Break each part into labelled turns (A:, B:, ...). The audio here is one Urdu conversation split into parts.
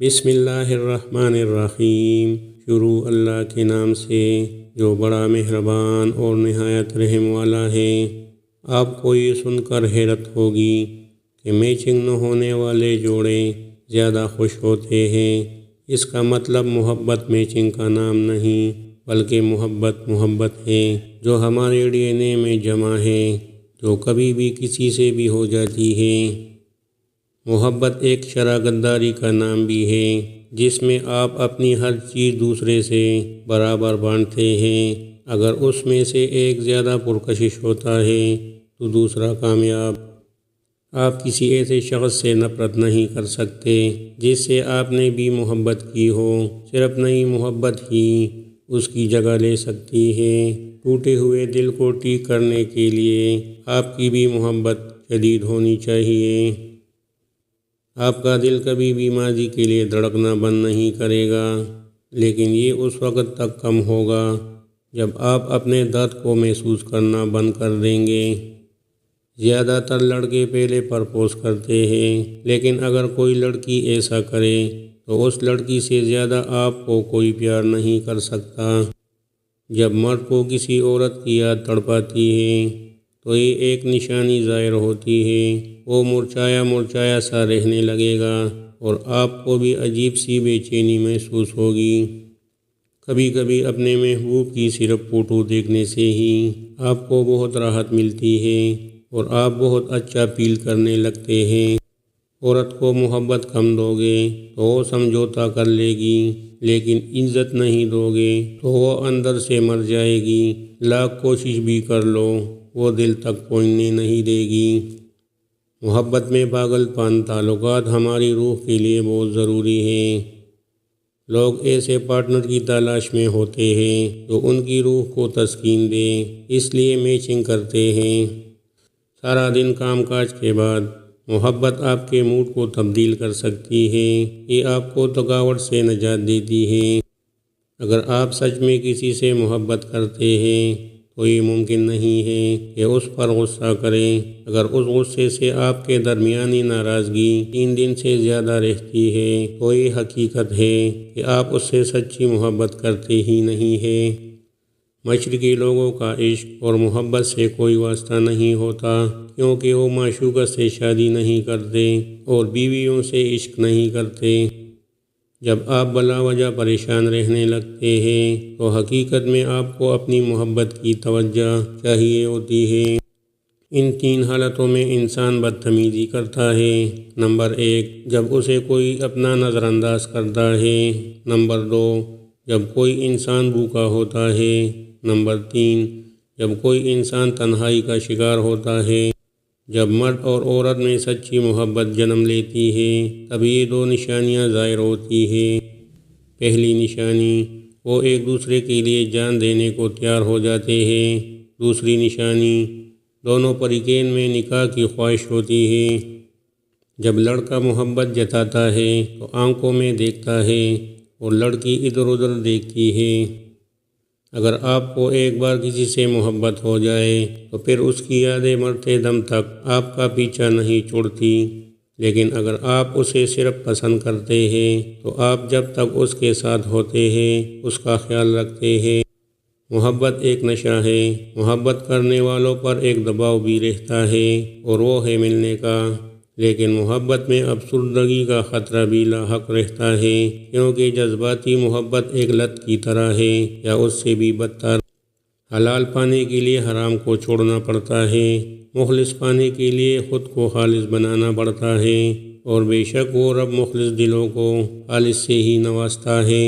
A: بسم اللہ الرحمن الرحیم۔ شروع اللہ کے نام سے جو بڑا مہربان اور نہایت رحم والا ہے۔ آپ کو یہ سن کر حیرت ہوگی کہ میچنگ نہ ہونے والے جوڑے زیادہ خوش ہوتے ہیں۔ اس کا مطلب محبت میچنگ کا نام نہیں بلکہ محبت ہے جو ہمارے ڈی این اے میں جمع ہے، جو کبھی بھی کسی سے بھی ہو جاتی ہے۔ محبت ایک شراکت کا نام بھی ہے جس میں آپ اپنی ہر چیز دوسرے سے برابر بانٹتے ہیں۔ اگر اس میں سے ایک زیادہ پرکشش ہوتا ہے تو دوسرا کامیاب۔ آپ کسی ایسے شخص سے نفرت نہیں کر سکتے جس سے آپ نے بھی محبت کی ہو، صرف نئی محبت ہی اس کی جگہ لے سکتی ہے۔ ٹوٹے ہوئے دل کو ٹھیک کرنے کے لیے آپ کی بھی محبت شدید ہونی چاہیے۔ آپ کا دل کبھی بھی ماضی کے لیے دھڑکنا بند نہیں کرے گا، لیکن یہ اس وقت تک کم ہوگا جب آپ اپنے درد کو محسوس کرنا بند کر دیں گے۔ زیادہ تر لڑکے پہلے پرپوز کرتے ہیں، لیکن اگر کوئی لڑکی ایسا کرے تو اس لڑکی سے زیادہ آپ کو کوئی پیار نہیں کر سکتا۔ جب مرد کو کسی عورت کی یاد تڑپاتی ہے تو یہ ایک نشانی ظاہر ہوتی ہے۔ وہ مرچھایا سا رہنے لگے گا اور آپ کو بھی عجیب سی بے چینی محسوس ہوگی۔ کبھی کبھی اپنے محبوب کی صرف فوٹو دیکھنے سے ہی آپ کو بہت راحت ملتی ہے اور آپ بہت اچھا فیل کرنے لگتے ہیں۔ عورت کو محبت کم دو گے تو وہ سمجھوتا کر لے گی، لیکن عزت نہیں دو گے تو وہ اندر سے مر جائے گی۔ لاکھ کوشش بھی کر لو وہ دل تک پہنچنے نہیں دے گی۔ محبت میں پاگل پن تعلقات ہماری روح کے لیے بہت ضروری ہے۔ لوگ ایسے پارٹنر کی تلاش میں ہوتے ہیں جو ان کی روح کو تسکین دے، اس لیے میچنگ کرتے ہیں۔ سارا دن کام کاج کے بعد محبت آپ کے موڈ کو تبدیل کر سکتی ہے۔ یہ آپ کو تھکاوٹ سے نجات دیتی ہے۔ اگر آپ سچ میں کسی سے محبت کرتے ہیں تو یہ ممکن نہیں ہے کہ اس پر غصہ کریں۔ اگر اس غصے سے آپ کے درمیانی ناراضگی 3 دن سے زیادہ رہتی ہے تو یہ حقیقت ہے کہ آپ اس سے سچی محبت کرتے ہی نہیں ہیں۔ مشرقی لوگوں کا عشق اور محبت سے کوئی واسطہ نہیں ہوتا، کیونکہ وہ معشوقہ سے شادی نہیں کرتے اور بیویوں سے عشق نہیں کرتے۔ جب آپ بلا وجہ پریشان رہنے لگتے ہیں تو حقیقت میں آپ کو اپنی محبت کی توجہ چاہیے ہوتی ہے۔ ان 3 حالتوں میں انسان بدتمیزی کرتا ہے۔ نمبر 1، جب اسے کوئی اپنا نظر انداز کرتا ہے۔ نمبر 2، جب کوئی انسان بھوکا ہوتا ہے۔ نمبر 3، جب کوئی انسان تنہائی کا شکار ہوتا ہے۔ جب مرد اور عورت میں سچی محبت جنم لیتی ہے تب یہ 2 نشانیاں ظاہر ہوتی ہیں۔ پہلی نشانی، وہ ایک دوسرے کے لیے جان دینے کو تیار ہو جاتے ہیں۔ دوسری نشانی، دونوں فریقین میں نکاح کی خواہش ہوتی ہے۔ جب لڑکا محبت جتاتا ہے تو آنکھوں میں دیکھتا ہے اور لڑکی ادھر ادھر دیکھتی ہے۔ اگر آپ کو ایک بار کسی سے محبت ہو جائے تو پھر اس کی یادیں مرتے دم تک آپ کا پیچھا نہیں چھوڑتی، لیکن اگر آپ اسے صرف پسند کرتے ہیں تو آپ جب تک اس کے ساتھ ہوتے ہیں اس کا خیال رکھتے ہیں۔ محبت ایک نشہ ہے۔ محبت کرنے والوں پر ایک دباؤ بھی رہتا ہے اور وہ ہے ملنے کا، لیکن محبت میں افسردگی کا خطرہ بھی لاحق رہتا ہے، کیونکہ جذباتی محبت ایک لت کی طرح ہے یا اس سے بھی بدتر۔ حلال پانے کے لیے حرام کو چھوڑنا پڑتا ہے، مخلص پانے کے لیے خود کو خالص بنانا پڑتا ہے، اور بے شک وہ رب مخلص دلوں کو خالص سے ہی نوازتا ہے۔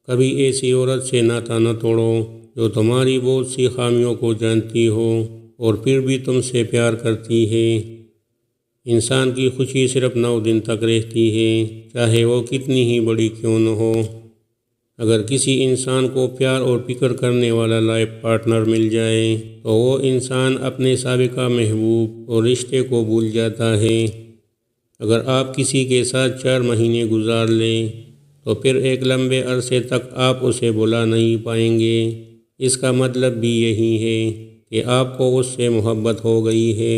A: کبھی ایسی عورت سے ناطہ نہ توڑو جو تمہاری بہت سی خامیوں کو جانتی ہو اور پھر بھی تم سے پیار کرتی ہے۔ انسان کی خوشی صرف 9 دن تک رہتی ہے، چاہے وہ کتنی ہی بڑی کیوں نہ ہو۔ اگر کسی انسان کو پیار اور فکر کرنے والا لائف پارٹنر مل جائے تو وہ انسان اپنے سابقہ محبوب اور رشتے کو بھول جاتا ہے۔ اگر آپ کسی کے ساتھ 4 مہینے گزار لیں تو پھر ایک لمبے عرصے تک آپ اسے بھلا نہیں پائیں گے۔ اس کا مطلب بھی یہی ہے کہ آپ کو اس سے محبت ہو گئی ہے۔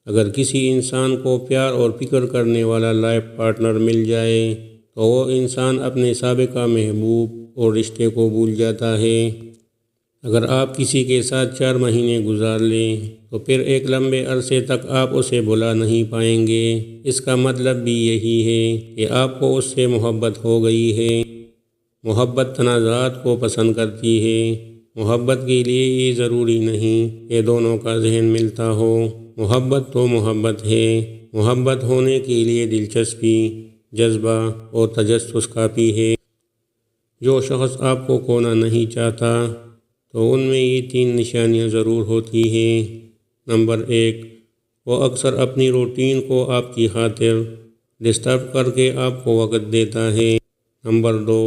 A: اگر کسی انسان کو پیار اور فکر کرنے والا لائف پارٹنر مل جائے تو وہ انسان اپنے سابقہ محبوب اور رشتے کو بھول جاتا ہے۔ اگر آپ کسی کے ساتھ 4 مہینے گزار لیں تو پھر ایک لمبے عرصے تک آپ اسے بھلا نہیں پائیں گے۔ اس کا مطلب بھی یہی ہے کہ آپ کو اس سے محبت ہو گئی ہے۔ محبت تنازعات کو پسند کرتی ہے۔ محبت کے لیے یہ ضروری نہیں کہ دونوں کا ذہن ملتا ہو۔ محبت تو محبت ہے۔ محبت ہونے کے لیے دلچسپی، جذبہ اور تجسس کافی ہے۔ جو شخص آپ کو کھونا نہیں چاہتا تو ان میں یہ 3 نشانیاں ضرور ہوتی ہیں۔ نمبر 1، وہ اکثر اپنی روٹین کو آپ کی خاطر ڈسٹرب کر کے آپ کو وقت دیتا ہے۔ نمبر 2،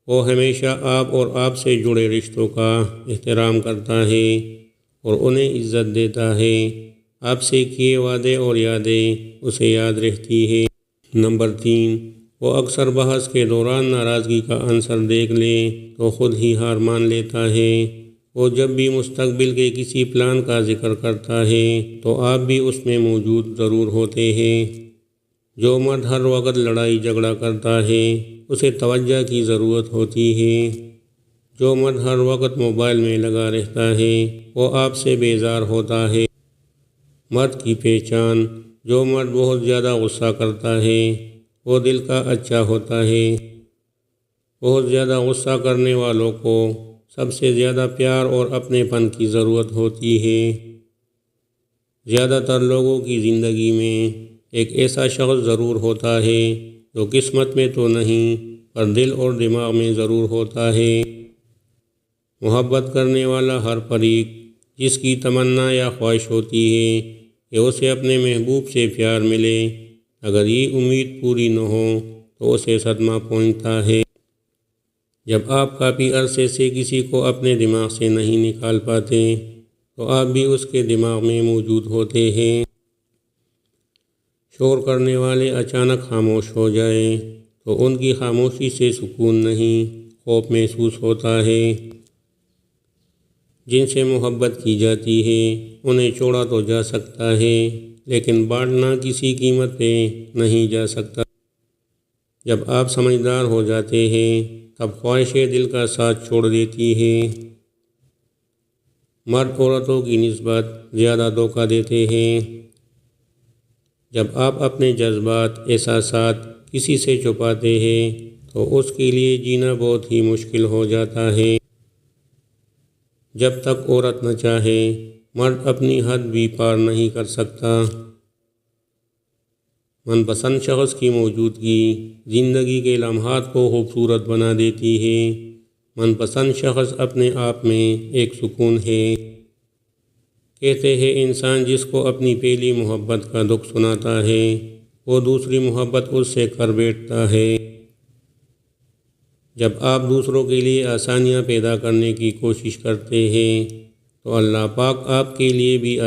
A: وہ ہمیشہ آپ اور آپ سے جڑے رشتوں کا احترام کرتا ہے اور انہیں عزت دیتا ہے۔ آپ سے کیے وعدے اور یادیں اسے یاد رہتی ہے۔ نمبر 3، وہ اکثر بحث کے دوران ناراضگی کا عنصر دیکھ لے تو خود ہی ہار مان لیتا ہے۔ وہ جب بھی مستقبل کے کسی پلان کا ذکر کرتا ہے تو آپ بھی اس میں موجود ضرور ہوتے ہیں۔ جو مرد ہر وقت لڑائی جھگڑا کرتا ہے اسے توجہ کی ضرورت ہوتی ہے۔ جو مرد ہر وقت موبائل میں لگا رہتا ہے وہ آپ سے بیزار ہوتا ہے۔ مرد کی پہچان: جو مرد بہت زیادہ غصہ کرتا ہے وہ دل کا اچھا ہوتا ہے۔ بہت زیادہ غصہ کرنے والوں کو سب سے زیادہ پیار اور اپنے پن کی ضرورت ہوتی ہے۔ زیادہ تر لوگوں کی زندگی میں ایک ایسا شخص ضرور ہوتا ہے جو قسمت میں تو نہیں پر دل اور دماغ میں ضرور ہوتا ہے۔ محبت کرنے والا ہر فریق جس کی تمنا یا خواہش ہوتی ہے کہ اسے اپنے محبوب سے پیار ملے، اگر یہ امید پوری نہ ہو تو اسے صدمہ پہنچتا ہے۔ جب آپ کافی عرصے سے کسی کو اپنے دماغ سے نہیں نکال پاتے تو آپ بھی اس کے دماغ میں موجود ہوتے ہیں۔ شور کرنے والے اچانک خاموش ہو جائیں تو ان کی خاموشی سے سکون نہیں، خوف محسوس ہوتا ہے۔ جن سے محبت کی جاتی ہے انہیں چھوڑا تو جا سکتا ہے لیکن بانٹنا کسی قیمت پہ نہیں جا سکتا۔ جب آپ سمجھدار ہو جاتے ہیں تب خواہشیں دل کا ساتھ چھوڑ دیتی ہیں۔ مرد عورتوں کی نسبت زیادہ دھوکہ دیتے ہیں۔ جب آپ اپنے جذبات، احساسات کسی سے چھپاتے ہیں تو اس کے لیے جینا بہت ہی مشکل ہو جاتا ہے۔ جب تک عورت نہ چاہے مرد اپنی حد بھی پار نہیں کر سکتا۔ من پسند شخص کی موجودگی زندگی کے لمحات کو خوبصورت بنا دیتی ہے۔ من پسند شخص اپنے آپ میں ایک سکون ہے۔ کہتے ہیں انسان جس کو اپنی پہلی محبت کا دکھ سناتا ہے وہ دوسری محبت اس سے کر بیٹھتا ہے۔ جب آپ دوسروں کے لیے آسانیاں پیدا کرنے کی کوشش کرتے ہیں تو اللہ پاک آپ کے لیے بھی